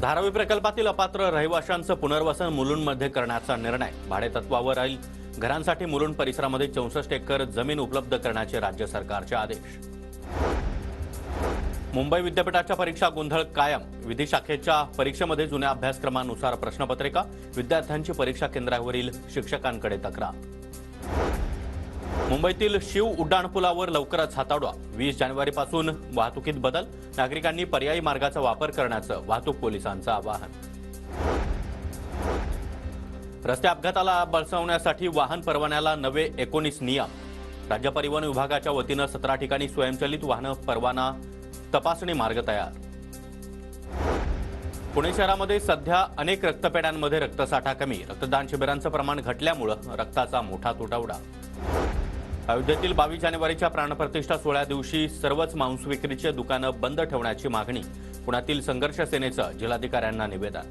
धारावी प्रकल्पातील अपात्र रहिवाशांचं पुनर्वसन मुलुंडमध्ये करण्याचा निर्णय भाडेतत्वावर राहील। घरांसाठी मुलुंड परिसरामध्ये 64 एकर जमीन उपलब्ध करण्याचे राज्य सरकारचे आदेश। मुंबई विद्यापीठाच्या परीक्षा गोंधळ कायम। विधी शाखेच्या परीक्षेमध्ये जुन्या अभ्यासक्रमानुसार प्रश्नपत्रिका, विद्यार्थ्यांची परीक्षा केंद्रावरील शिक्षकांकडे तक्रार। मुंबईतील शिव उड्डाणपुलावर लवकरच हाताळा। 20 जानेवारीपासून वाहतुकीत बदल। नागरिकांनी पर्यायी मार्गाचा वापर करण्याचं वाहतूक पोलिसांचं आवाहन। रस्ते अपघाताला बसवण्यासाठी वाहन परवान्याला नवे 19 नियम। राज्य परिवहन विभागाच्या वतीनं 17 ठिकाणी स्वयंचलित वाहन परवाना तपासणी मार्ग तयार। पुणे शहरामध्ये सध्या अनेक रक्तपेढ्यांमध्ये रक्तसाठा कमी। रक्तदान शिबिरांचं प्रमाण घटल्यामुळे रक्ताचा मोठा तुटवडा। अयोध्येतील 22 जानेवारीच्या प्राणप्रतिष्ठा सोहळ्या दिवशी सर्वच मांस विक्रीचे दुकानं बंद ठेवण्याची मागणी। पुण्यातील संघर्ष सेनेचं जिल्हाधिकाऱ्यांना निवेदन।